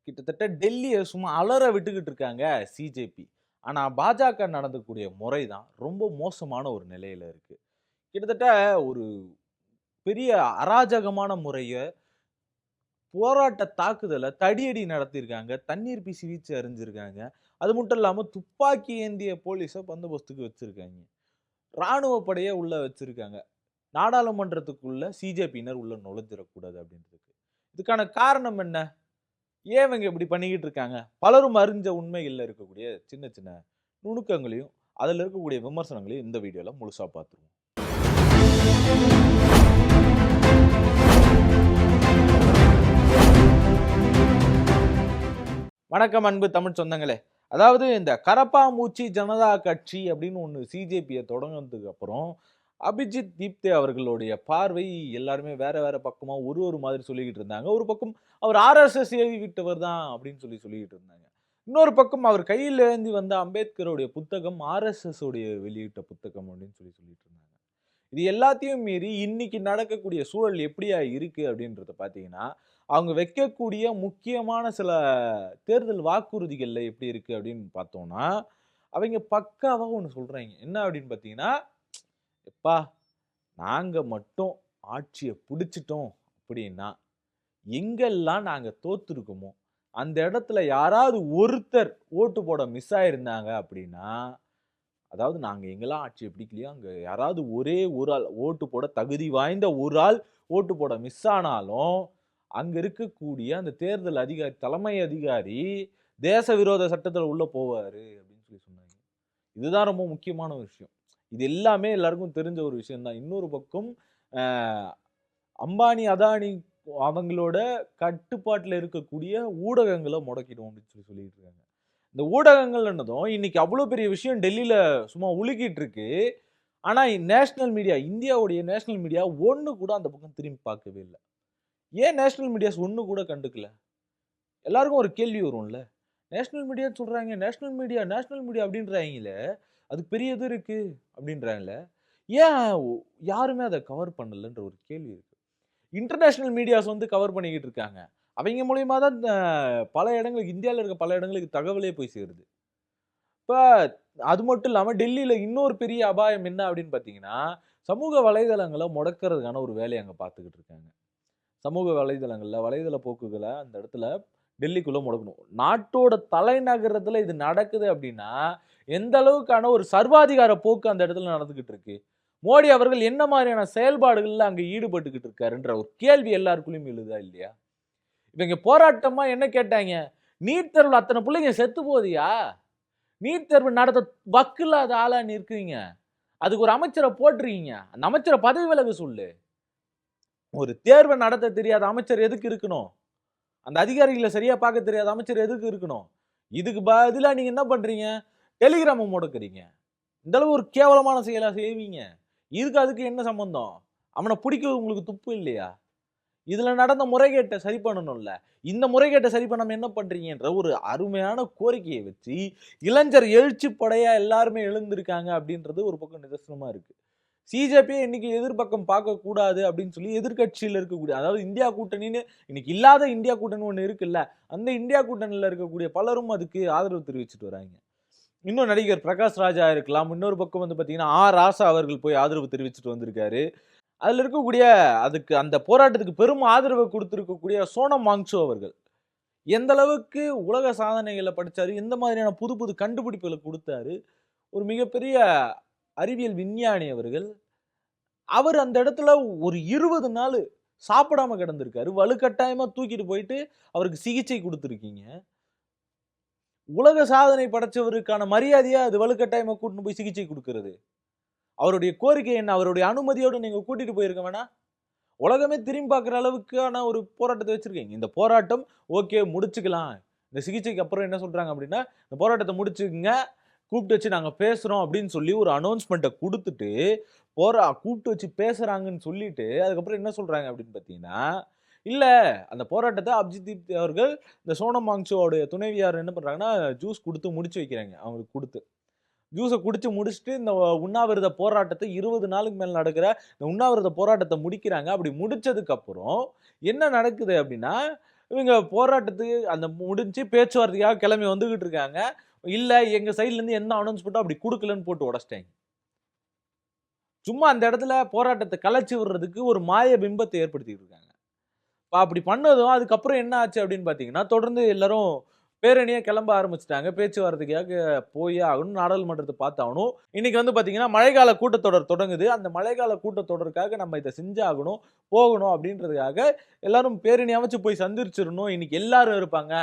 கிட்டத்தட்ட டெல்லிய சும்மா அலற விட்டுக்கிட்டு இருக்காங்க சிஜேபி. ஆனா பாஜக நடந்துக்கூடிய முறை தான் ரொம்ப மோசமான ஒரு நிலையில இருக்கு. கிட்டத்தட்ட ஒரு பெரிய அராஜகமான முறைய போராட்ட தாக்குதல தடியடி நடத்தியிருக்காங்க. தண்ணீர் வீசி வீச்சு எறிஞ்சிருக்காங்க. அது மட்டும் இல்லாம துப்பாக்கி ஏந்திய போலீஸ பந்தோபஸ்துக்கு வச்சிருக்காங்க. ராணுவ படைய உள்ள வச்சிருக்காங்க. நாடாளுமன்றத்துக்குள்ள சிஜேபியினர் உள்ள நுழைஞ்சிறக்கூடாது அப்படின்றதுக்கு. இதுக்கான காரணம் என்ன? ஏன் இவங்க இப்படி பண்ணிக்கிட்டு இருக்காங்க? பலரும் அறிஞ்ச உண்மைகள்ல இருக்கக்கூடிய சின்ன சின்ன நுணுக்கங்களையும், அதுல இருக்கக்கூடிய விமர்சனங்களையும் இந்த வீடியோல முழுசா பார்த்துருவோம். வணக்கம் அன்பு தமிழ் சொந்தங்களே. அதாவது இந்த கரப்பாம்பூச்சி ஜனதா கட்சி அப்படின்னு ஒண்ணு சிஜேபிய தொடங்குனதுக்கு அப்புறம், அபிஜித் தீப்தே அவர்களுடைய பார்வை எல்லாருமே வேற வேற பக்கமா ஒரு மாதிரி சொல்லிக்கிட்டு இருந்தாங்க. ஒரு பக்கம் அவர் ஆர்எஸ்எஸ் ஏவி விட்டவர் தான் அப்படின்னு சொல்லிக்கிட்டு இருந்தாங்க. இன்னொரு பக்கம் அவர் கையில ஏந்தி வந்த அம்பேத்கருடைய புத்தகம் ஆர்எஸ்எஸ் உடைய வெளியிட்ட புத்தகம் அப்படின்னு சொல்லிட்டு இருந்தாங்க. இது எல்லாத்தையும் மீறி இன்னைக்கு நடக்கக்கூடிய சூழல் எப்படியா இருக்கு அப்படின்றத பார்த்தீங்கன்னா, அவங்க வைக்கக்கூடிய முக்கியமான சில தேர்தல் வாக்குறுதிகள்ல எப்படி இருக்கு அப்படின்னு பார்த்தோம்னா, அவைங்க பக்காவா ஒண்ணு சொல்றாய்ங்க. என்ன அப்படின்னு பார்த்தீங்கன்னா, "எப்பா நாங்க மட்டும் ஆட்சிய புடிச்சுட்டோம் அப்படின்னா, எங்கெல்லாம் நாங்க தோத்துருக்கோமோ, அந்த இடத்துல யாராவது ஒருத்தர் ஓட்டு போட மிஸ் ஆயிருந்தாங்க அப்படின்னா, அதாவது நாங்க எங்கெல்லாம் ஆட்சிய பிடிக்கலையோ, அங்க யாராவது ஒரே ஒரு ஆள் ஓட்டு போட தகுதி வாய்ந்த ஒரு ஆள் ஓட்டு போட மிஸ் ஆனாலும், அங்க இருக்கக்கூடிய அந்த தேர்தல் அதிகாரி, தலைமை அதிகாரி தேச விரோத சட்டத்துல உள்ள போவாரு அப்படின்னு சொன்னாங்க. இதுதான் ரொம்ப முக்கியமான ஒரு விஷயம். இது எல்லாமே எல்லாருக்கும் தெரிஞ்ச ஒரு விஷயம் தான். இன்னொரு பக்கம் அ அம்பானி, அதானி அவங்களோட கட்டுப்பாட்டுல இருக்கக்கூடிய ஊடகங்கள முடக்கிடும் அப்படின்னு சொல்லிட்டு இருக்காங்க. இந்த ஊடகங்கள்ன்னதும் இன்னைக்கு அவ்வளோ பெரிய விஷயம் டெல்லியில சும்மா உலுக்கிட்டு இருக்கு. ஆனா நேஷனல் மீடியா, இந்தியாவுடைய நேஷனல் மீடியா ஒண்ணு கூட அந்த பக்கம் திரும்பி பார்க்கவே இல்ல. ஏன் நேஷனல் மீடியாஸ் ஒண்ணு கூட கண்டுக்கல? எல்லாருக்கும் ஒரு கேள்வி வரும்ல. நேஷனல் மீடியான்னு சொல்றாங்க. நேஷனல் மீடியா அப்படின்றாய்ங்களே. அதுக்கு பெரிய இது இருக்கு அப்படின்றாங்கல்ல. ஏன் யாருமே அத கவர் பண்ணலன்ற ஒரு கேள்வி இருக்கு. இன்டர்நேஷனல் மீடியாஸ் வந்து கவர் பண்ணிக்கிட்டு இருக்காங்க. அவைங்க மூலியமா தான் பல இடங்களுக்கு இந்தியால இருக்க பல இடங்களுக்கு தகவலே போய் சேருது. இப்ப அது மட்டும் இல்லாம டெல்லியில இன்னொரு பெரிய அபாயம் என்ன அப்படின்னு பார்த்தீங்கன்னா, சமூக வலைதளங்கள முடக்குறதுக்கான ஒரு வேலைய அங்க பார்த்துக்கிட்டு இருக்காங்க. சமூக வலைதளங்கள்ல, வலைதள போக்குகள அந்த இடத்துல டெல்லிக்குள்ள முடக்கணும். நாட்டோட தலைநகரத்துல இது நடக்குது அப்படின்னா, எந்த அளவுக்கான ஒரு சர்வாதிகார போக்கு அந்த இடத்துல நடந்துகிட்டு இருக்கு. மோடி அவர்கள் என்ன மாதிரியான செயல்பாடுகள்ல அங்க ஈடுபட்டுக்கிட்டு இருக்காருன்ற ஒரு கேள்வி எல்லாருக்குள்ளயும் எழுதா இல்லையா? இவங்க போராட்டமா என்ன கேட்டாங்க? நீட் தேர்வுல அத்தன புள்ளைங்க செத்து போகுதுயா. நீட் தேர்வு நடத்த வக்கில்லாத ஆளா நீ இருக்கிறீங்க. அதுக்கு ஒரு அமைச்சர போட்டுருக்கீங்க. அந்த அமைச்சர பதவி விலக சொல்லு. ஒரு தேர்வ நடத்த தெரியாத அமைச்சர் எதுக்கு இருக்கணும்? அந்த அதிகாரிகள சரியா பார்க்க தெரியாத அமைச்சர் எதுக்கு இருக்கணும்? இதுக்கு பதிலா நீங்க என்ன பண்றீங்க? டெலிகிராம முடக்குறீங்க. இந்த அளவு ஒரு கேவலமான செயலா செய்வீங்க? இதுக்கு அதுக்கு என்ன சம்பந்தம்? அவன புடிக்க உங்களுக்கு துப்பு இல்லையா? இதுல நடந்த முறைகேட்ட சரி பண்ணணும்ல. இந்த முறைகேட்ட சரி பண்ணாம என்ன பண்றீங்கன்ற ஒரு அருமையான கோரிக்கைய வச்சு, இளைஞர் எழுச்சி படையா எல்லாருமே எழுந்திருக்காங்க அப்படின்றது ஒரு பக்கம் நிதர்சனமா இருக்கு. சிஜேபியே இன்னைக்கு எதிர்பக்கம் பார்க்கக்கூடாது அப்படின்னு சொல்லி எதிர்க்கட்சியில இருக்கக்கூடிய அதாவது இந்தியா கூட்டணின்னு இன்னைக்கு இல்லாத இந்தியா கூட்டணி ஒண்ணு இருக்குல்ல. அந்த இந்தியா கூட்டணியில இருக்கக்கூடிய பலரும் அதுக்கு ஆதரவு தெரிவிச்சுட்டு வராங்க. இன்னும் நடிகர் பிரகாஷ் ராஜா இருக்கலாம். இன்னொரு பக்கம் வந்து பார்த்தீங்கன்னா, ராசா அவர்கள் போய் ஆதரவு தெரிவிச்சுட்டு வந்திருக்காரு. அதுல இருக்கக்கூடிய அதுக்கு அந்த போராட்டத்துக்கு பெரும் ஆதரவு குடுத்திருக்கக்கூடிய சோனம் வாங்சு அவர்கள். எந்த அளவுக்கு உலக சாதனைகள படைச்சாரு, எந்த மாதிரியான புது புது கண்டுபிடிப்புகள குடுத்தாரு. ஒரு மிகப்பெரிய அறிவியல் விஞ்ஞானி அவர்கள். அவர் அந்த இடத்துல ஒரு 20 நாளு சாப்பிடாம கிடந்திருக்காரு. வலுக்கட்டாயமா தூக்கிட்டு போயிட்டு அவருக்கு சிகிச்சை குடுத்திருக்கீங்க. உலக சாதனை படைச்சவருக்கான மரியாதையா அது வலுக்கட்டாயமா கூட்டின்னு போய் சிகிச்சை குடுக்குறது. அவருடைய கோரிக்கை என்ன? அவருடைய அனுமதியோட நீங்க கூட்டிட்டு போயிருக்க வேணாம்? உலகமே திரும்பி பார்க்குற அளவுக்கான ஒரு போராட்டத்த வச்சிருக்கீங்க. இந்த போராட்டம் ஓகே முடிச்சுக்கலாம். இந்த சிகிச்சைக்கு அப்புறம் என்ன சொல்றாங்க அப்டின்னா, இந்த போராட்டத்த முடிச்சுக்கங்க. கூப்பிட்டு வச்சு நாங்க பேசுறோம் அப்டின்னு சொல்லி ஒரு அனௌன்ஸ்மென்ட்ட குடுத்துட்டு, கூப்பிட்டு வச்சு பேசுறாங்கன்னு சொல்லிட்டு, அதுக்கப்புறம் என்ன சொல்றாங்க அப்டின்னு பார்த்தீங்கன்னா, இல்ல அந்த போராட்டத்த அபிஜித் தீப் அவர்கள் இந்த சோனம் வாங்சுவோடைய துணைவியார் என்ன பண்றாங்கன்னா, ஜூஸ் குடுத்து முடிச்சு வைக்கிறாங்க. அவங்களுக்கு குடுத்து. ஜூஸ குடிச்சு முடிச்சுட்டு, இந்த உண்ணாவிரத போராட்டத்த 20 நாளுக்கு மேல நடக்கிற இந்த உண்ணாவிரத போராட்டத்த முடிக்கிறாங்க. அப்படி முடிச்சதுக்கு அப்புறம் என்ன நடக்குது அப்படின்னா, இவங்க போராட்டத்துக்கு அந்த முடிஞ்சு பேச்சுவார்த்தைக்காக கிளம்பி வந்துகிட்டு இருக்காங்க. இல்ல எங்க சைடுல இருந்து என்ன அனௌன்ஸ்மென்ட்டோ அப்படி குடுக்கலன்னு போட்டு உடைச்சிட்டாங்க. சும்மா அந்த இடத்துல போராட்டத்த கலைச்சு விடுறதுக்கு ஒரு மாய பிம்பத்த ஏற்படுத்திட்டு இருக்காங்க. அப்படி பண்ணதும் அதுக்கப்புறம் என்ன ஆச்சு அப்படின்னு பார்த்தீங்கன்னா, தொடர்ந்து எல்லாரும் பேரணியா கிளம்ப ஆரம்பிச்சுட்டாங்க. பேச்சுவார்த்தைக்காக போயே ஆகணும். நாடாளுமன்றத்த பார்த்தாகணும். இன்னைக்கு வந்து பார்த்தீங்கன்னா, மழைக்கால கூட்டத்தொடர் தொடங்குது. அந்த மழைக்கால கூட்டத்தொடருக்காக நம்ம இத செஞ்சாகணும், போகணும் அப்படின்றதுக்காக எல்லாரும் பேரணியாவாச்சும் போய் சந்திச்சிரணும். இன்னைக்கு எல்லாரும் இருப்பாங்க.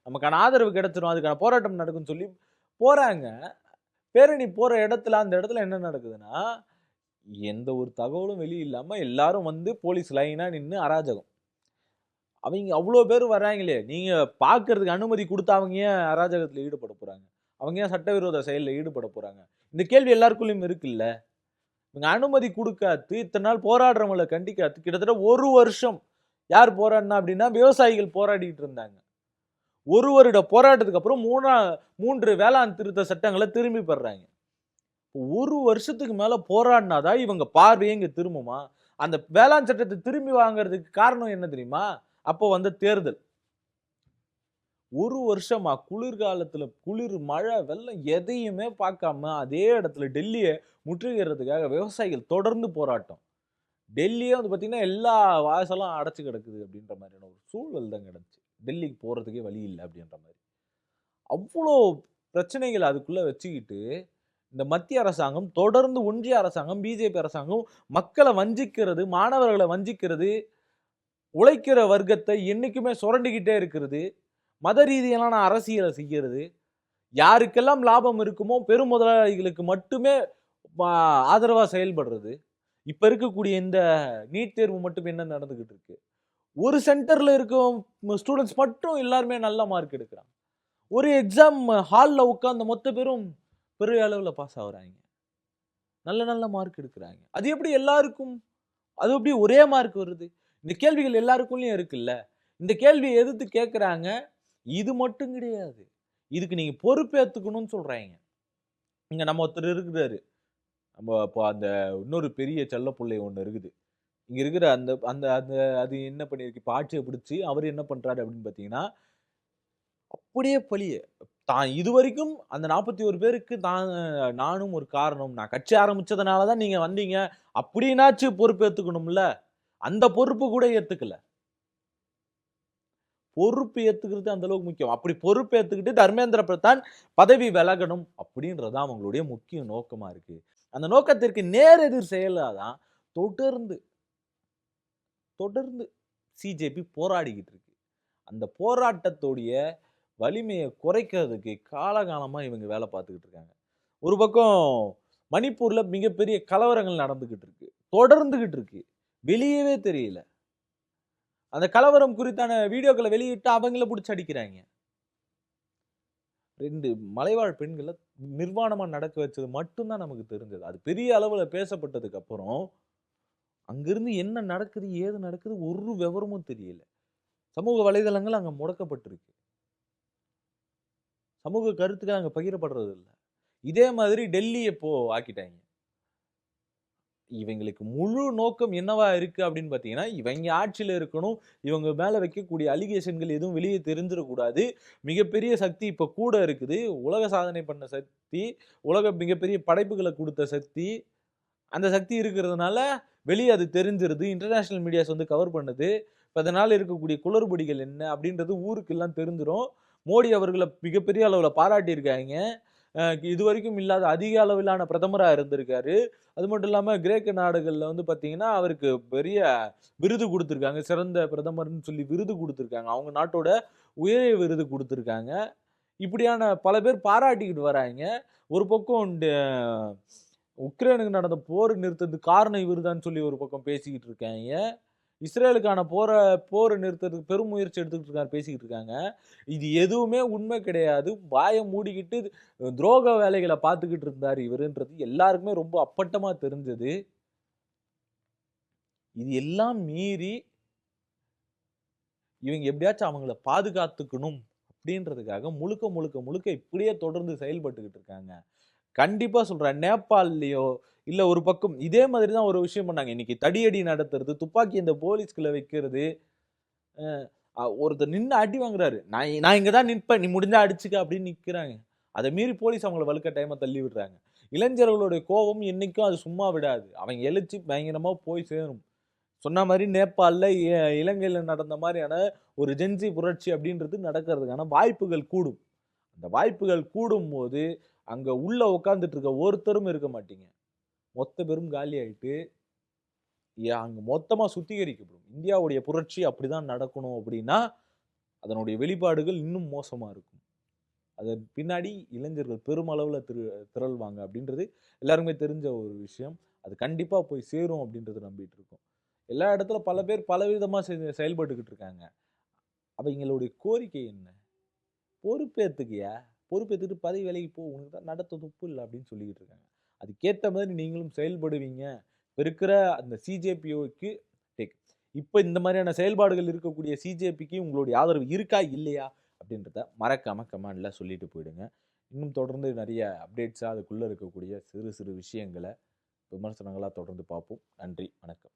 நமக்கான ஆதரவு கிடைச்சிரும். அதுக்கான போராட்டம் நடக்கும்னு சொல்லி போறாங்க. பேரணி போற இடத்துல அந்த இடத்துல என்ன நடக்குதுன்னா, எந்த ஒரு தகவலும் வெளிய இல்லாம எல்லாரும் வந்து போலீஸ் லைனா நின்னு அராஜகம். அவைங்க அவ்ளோ பேர் வர்றாங்களே! நீங்க பார்க்கறதுக்கு அனுமதி குடுத்தா அவங்க ஏன் அராஜகத்துல ஈடுபட போறாங்க? அவங்க ஏன் சட்டவிரோத செயல்ல ஈடுபட போறாங்க? இந்த கேள்வி எல்லாருக்குள்ளயும் இருக்குல்ல. இவங்க அனுமதி குடுக்காத்து, இத்தன நாள் போராடுறவங்கள கண்டிக்காத்து, கிட்டத்தட்ட 1 வருஷம் யார் போராடினா அப்டின்னா, விவசாயிகள் போராடிட்டு இருந்தாங்க. 1 வருட போராட்டத்துக்கு அப்புறம் 3 வேளாண் திருத்த சட்டங்கள திரும்பி பெறாங்க. 1 வருஷத்துக்கு மேல போராடினா தான் இவங்க பார்வையே இங்க திரும்புமா? அந்த வேளாண் சட்டத்த திரும்பி வாங்குறதுக்கு காரணம் என்ன தெரியுமா? அப்போ வந்த தேர்தல். 1 வருஷமா குளிர்காலத்துல குளிர், மழை, வெள்ளம் எதையுமே பார்க்காம அதே இடத்துல டெல்லிய முற்றுகையிடுறதுக்காக விவசாயிகள் தொடர்ந்து போராட்டம். டெல்லியே வந்து பார்த்தீங்கன்னா, எல்லா வாசலும் அடைச்சு கிடக்குது அப்படின்ற மாதிரியான ஒரு சூழல் தான் கிடந்துச்சு. டெல்லிக்கு போறதுக்கே வழி இல்ல அப்படின்ற மாரி. அவ்ளோ பிரச்சனைகள அதுக்குள்ள வச்சுக்கிட்டு, இந்த மத்திய அரசாங்கம் தொடர்ந்து ஒன்றிய அரசாங்கம், பிஜேபி அரசாங்கம் மக்கள வஞ்சிக்கிறது, மாணவர்கள வஞ்சிக்கிறது, உழைக்கிற வர்க்கத்த என்னைக்குமே சுரண்டிக்கிட்டே இருக்கிறது, மத ரீதியிலான அரசியல செய்யறது, யாருக்கெல்லாம் லாபம் இருக்குமோ பெரும் முதலாளிகளுக்கு மட்டுமே ப ஆதரவா செயல்படுறது. இப்ப இருக்கக்கூடிய இந்த நீட் தேர்வு மட்டும் என்ன நடந்துகிட்டு இருக்கு. ஒரு சென்டர்ல இருக்கும் ஸ்டூடண்ட்ஸ் மட்டும் எல்லாருமே நல்ல மார்க் எடுக்குறாங்க. ஒரு எக்ஸாம் ஹால்ல உட்கார்ந்த மொத்த பேரும் பெரிய அளவுல பாஸ் ஆகுறாங்க. நல்ல நல்ல மார்க் எடுக்குறாங்க. அது எப்படி எல்லாருக்கும் அது எப்படி ஒரே மார்க் வருது? இந்த கேள்விகள் எல்லாருக்குள்ளயும் இருக்குல்ல. இந்த கேள்விய எதிர்த்து கேட்கறாங்க. இது மட்டும் கிடையாது. இதுக்கு நீங்க பொறுப்பேத்துக்கணும்னு சொல்றாய்ங்க. இங்க நம்ம ஒருத்தர் இருக்கிறாரு. நம்ம இப்ப அந்த இன்னொரு பெரிய செல்லப்புள்ளை ஒண்ணு இருக்குது. இங்க இருக்கிற அந்த அந்த அந்த அது என்ன பண்ணியிருக்கு, இப்ப ஆட்சிய பிடிச்சு அவரு என்ன பண்றாரு அப்படின்னு பார்த்தீங்கன்னா, அப்படியே பழிய தான் இதுவரைக்கும் அந்த 41 பேருக்கு நானும் ஒரு காரணம். நான் கட்சி ஆரம்பிச்சதுனால தான் நீங்க வந்தீங்க. அப்படின்னாச்சும் பொறுப்பேத்துக்கணும்ல. அந்த பொறுப்பு கூட ஏத்துக்கல. பொறுப்பு ஏத்துக்கிறது அந்த அளவுக்கு முக்கியம். அப்படி பொறுப்பு ஏத்துக்கிட்டு தர்மேந்திர பிரதான் பதவி விலகணும் அப்படின்றது தான் அவங்களுடைய முக்கிய நோக்கமா இருக்கு. அந்த நோக்கத்திற்கு நேரெதிர் செயலா தான் தொடர்ந்து, தொடர்ந்து சிஜேபி போராடிக்கிட்டு இருக்கு. அந்த போராட்டத்துடைய வலிமைய குறைக்கிறதுக்கு காலகாலமா இவங்க வேலை பார்த்துக்கிட்டு இருக்காங்க. ஒரு பக்கம் மணிப்பூர்ல மிகப்பெரிய கலவரங்கள் நடந்துகிட்டு இருக்கு. தொடர்ந்துகிட்டு இருக்கு. வெளியவே தெரியல. அந்த கலவரம் குறித்தான வீடியோக்கள வெளியிட்டு அவங்கள புடிச்சு அடிக்கிறாய்ங்க. 2 மலைவாழ் பெண்கள நிர்வாணமா நடக்க வச்சது மட்டும் தான் நமக்கு தெரிஞ்சது. அது பெரிய அளவுல பேசப்பட்டதுக்கு அப்புறம், அங்கிருந்து என்ன நடக்குது, ஏது நடக்குது ஒரு விவரமும் தெரியல. சமூக வலைதளங்கள் அங்க முடக்கப்பட்டிருக்கு. சமூக கருத்துக்கள் அங்க பகிரப்படுறது இல்ல. இதே மாதிரி டெல்லிய இப்போ ஆக்கிட்டாய்ங்க. இவைங்களுக்கு முழு நோக்கம் என்னவா இருக்கு அப்படின்னு பார்த்தீங்கன்னா, இவைங்க ஆட்சியில இருக்கணும். இவங்க மேல வைக்கக்கூடிய அலிகேஷன்கள் எதுவும் வெளிய தெரிஞ்சிறக்கூடாது. மிகப்பெரிய சக்தி இப்ப கூட இருக்குது. உலக சாதனை பண்ண சக்தி, உலக மிகப்பெரிய படைப்புகள குடுத்த சக்தி, அந்த சக்தி இருக்கிறதுனால வெளிய அது தெரிஞ்சிருது. இன்டர்நேஷனல் மீடியாஸ் வந்து கவர் பண்ணுது. இப்ப அதனால இருக்கக்கூடிய குளறுபடிகள் என்ன அப்படின்றது ஊருக்கெல்லாம் தெரிஞ்சிரும். மோடி அவர்கள மிகப்பெரிய அளவுல பாராட்டியிருக்காய்ங்க. அ இதுவரைக்கும் இல்லாத அதிக அளவிலான பிரதமரா இருந்திருக்காரு. அது மட்டும் இல்லாம கிரேக்க நாடுகள்ல வந்து பார்த்தீங்கன்னா, அவருக்கு பெரிய விருது குடுத்திருக்காங்க. சிறந்த பிரதமர்ன்னு சொல்லி விருது குடுத்திருக்காங்க. அவங்க நாட்டோட உயரிய விருது குடுத்திருக்காங்க. இப்படியான பல பேர் பாராட்டிக்கிட்டு வராய்ங்க. ஒரு பக்கம் உக்ரைனுக்கு நடந்த போர் நிறுத்தத்துக்கு காரணம் இவரு தான் சொல்லி ஒரு பக்கம் பேசிக்கிட்டு இருக்காய்ங்க. இஸ்ரேலுக்கான போர நிறுத்தறதுக்கு பெரும் முயற்சி எடுத்துக்கிட்டு இருக்காரு பேசிக்கிட்டு இருக்காங்க. இது எதுவுமே உண்மை கிடையாது. வாய மூடிக்கிட்டு துரோக வேலைகள பார்த்துக்கிட்டு இருந்தாரு இவருன்றது எல்லாருக்குமே ரொம்ப அப்பட்டமா தெரிஞ்சது. இது எல்லாம் மீறி இவங்க எப்படியாச்சும் அவங்கள பாதுகாத்துக்கணும் அப்படின்றதுக்காக முழுக்க, முழுக்க, முழுக்க இப்படியே தொடர்ந்து செயல்பட்டுக்கிட்டு இருக்காங்க. கண்டிப்பா சொல்றேன். நேபாள்லயோ, இல்ல ஒரு பக்கம் இதே மாதிரி தான் ஒரு விஷயம் பண்ணாங்க. இன்னைக்கு தடியடி நடத்துறது, துப்பாக்கி இந்த போலீஸ்குள்ள வைக்கிறது. ஒருத்தர் நின்னு அடி வாங்குறாரு. நான் இங்க தான் நிற்பேன். நீ முடிஞ்சா அடிச்சுக்க அப்படின்னு நிக்கிறாங்க. அத மீறி போலீஸ் அவங்கள வலுக்கட்டாயமா தள்ளி விடுறாங்க. இளைஞர்களுடைய கோபம் என்னைக்கும் அது சும்மா விடாது. அவன் எழுச்சி பயங்கரமா போய் சேரும். சொன்ன மாரி நேபாள்ல, இலங்கையில நடந்த மாரியான ஒரு ஜென்சி புரட்சி அப்படின்றது நடக்கிறதுக்கான வாய்ப்புகள் கூடும். அந்த வாய்ப்புகள் கூடும்போது, அங்க உள்ள உட்கார்ந்துட்டு இருக்க ஒருத்தரும் இருக்க மாட்டீங்க. மொத்த பேரும் காலியாயிட்டு, அங்க மொத்தமா சுத்திகரிக்கப்படும். இந்தியாவுடைய புரட்சி அப்படிதான் நடக்கணும் அப்படின்னா, அதனுடைய வெளிப்பாடுகள் இன்னும் மோசமா இருக்கும். அதன் பின்னாடி இளைஞர்கள் பெருமளவுல திரள்வாங்க அப்படின்றது எல்லாருக்குமே தெரிஞ்ச ஒரு விஷயம். அது கண்டிப்பா போய் சேரும் அப்படின்றத நம்பிட்டு இருக்கோம். எல்லா இடத்துல பல பேர் பலவிதமா செயல்பட்டுக்கிட்டு இருக்காங்க. அவைங்களுடைய கோரிக்கை என்ன? பொறுப்பேத்துக்கயா! பொறுப்பேத்துட்டு பதவி விலகி போ. உனக்கு தான் நடத்த துப்பு இல்ல அப்படின்னு சொல்லிக்கிட்டு இருக்காங்க. அதுக்கேத்த மாதிரி நீங்களும் செயல்படுவீங்க. இப்ப இருக்கிற அந்த சிஜேபிக்கு இப்ப இந்த மாதிரியான செயல்பாடுகள் இருக்கக்கூடிய சிஜேபிக்கு உங்களுடைய ஆதரவு இருக்கா? இல்லையா? அப்படின்றத மறக்காம கமெண்ட்ல சொல்லிட்டு போயிடுங்க. இன்னும் தொடர்ந்து நெறைய அப்டேட்ஸா அதுக்குள்ள இருக்கக்கூடிய சிறு சிறு விஷயங்கள, விமர்சனங்களா தொடர்ந்து பார்ப்போம். நன்றி, வணக்கம்.